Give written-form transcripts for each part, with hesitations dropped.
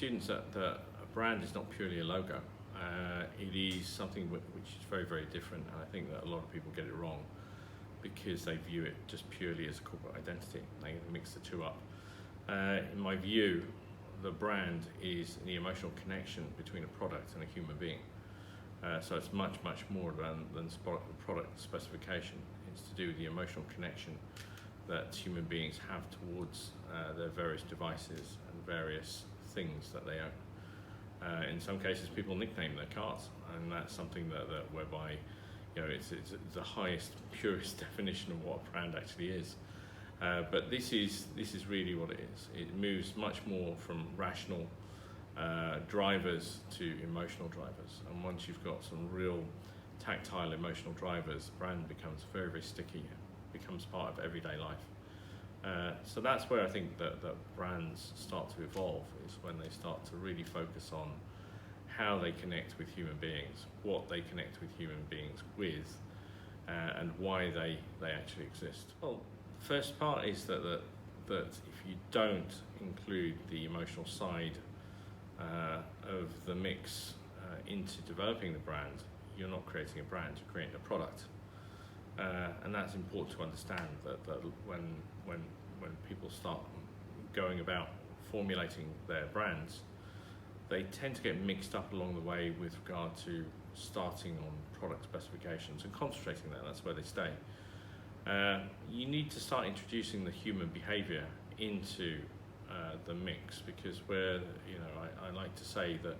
students that a brand is not purely a logo. It is something which is very, very different, and I think that a lot of people get it wrong because they view it just purely as a corporate identity. They mix the two up. In my view, the brand is the emotional connection between a product and a human being. So it's much, much more than product specification. It's to do with the emotional connection that human beings have towards their various devices and various things that they own. In some cases, people nickname their cars, and that's something that whereby, it's the highest, purest definition of what a brand actually is. But this is really what it is. It moves much more from rational drivers to emotional drivers, and once you've got some real tactile emotional drivers, the brand becomes very, very sticky, becomes part of everyday life. So that's where I think that brands start to evolve, is when they start to really focus on how they connect with human beings, what they connect with human beings with, and why they actually exist. Well, first part is that if you don't include the emotional side of the mix into developing the brand, you're not creating a brand, you're creating a product. And that's important to understand, that when people start going about formulating their brands, they tend to get mixed up along the way with regard to starting on product specifications and concentrating there. That's where they stay. You need to start introducing the human behavior into the mix, because I like to say that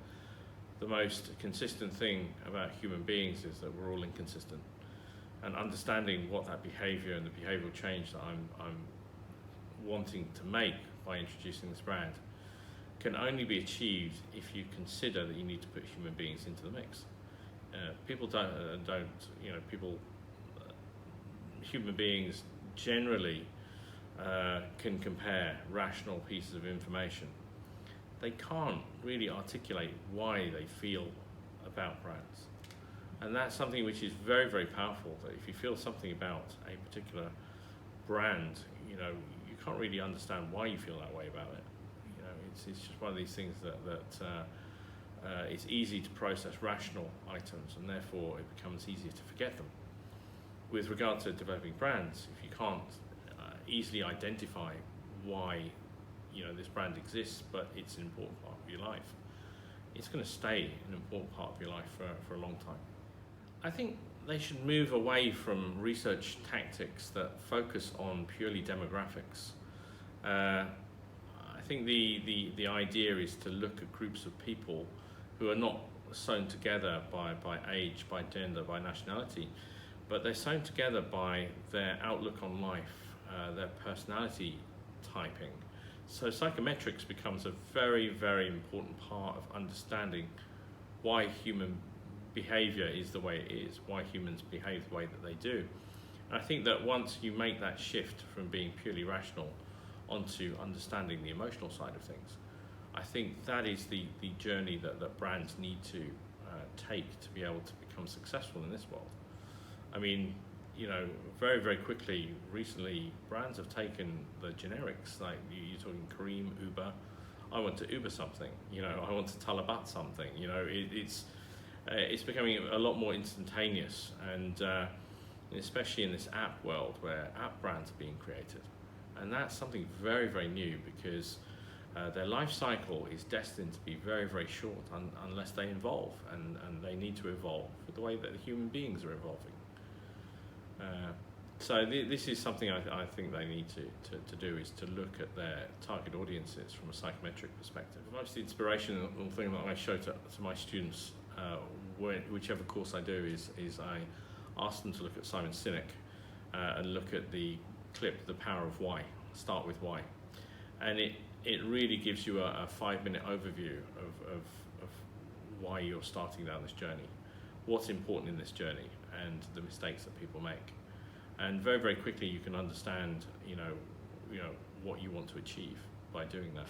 the most consistent thing about human beings is that we're all inconsistent, and understanding what that behavior and the behavioral change that I'm wanting to make by introducing this brand can only be achieved if you consider that you need to put human beings into the mix. Human beings generally can compare rational pieces of information. They can't really articulate why they feel about brands. And that's something which is very, very powerful, that if you feel something about a particular brand, you can't really understand why you feel that way about it. It's just one of these things that it's easy to process rational items, and therefore it becomes easier to forget them. With regard to developing brands, if you can't easily identify why this brand exists, but it's an important part of your life, it's going to stay an important part of your life for a long time. I think they should move away from research tactics that focus on purely demographics. I think the idea is to look at groups of people who are not sewn together by age, by gender, by nationality, but they're sewn together by their outlook on life, their personality typing. So psychometrics becomes a very, very important part of understanding why human behavior is the way it is, why humans behave the way that they do. And I think that once you make that shift from being purely rational onto understanding the emotional side of things, I think that is the journey that brands need to take to be able to become successful in this world. I mean, very, very quickly, recently, brands have taken the generics, like you're talking Kareem, Uber. I want to Uber something, I want to Talabat something, it's becoming a lot more instantaneous, and especially in this app world where app brands are being created. And that's something very, very new, because their life cycle is destined to be very, very short unless they evolve, and they need to evolve with the way that the human beings are evolving. So this is something I think they need to do, is to look at their target audiences from a psychometric perspective. Most the inspirational thing that I show to my students, whichever course I do, is I ask them to look at Simon Sinek and look at the clip, The Power of Why, Start With Why. And it really gives you a 5-minute overview of why you're starting down this journey, what's important in this journey, and the mistakes that people make. And very, very quickly you can understand, what you want to achieve by doing that.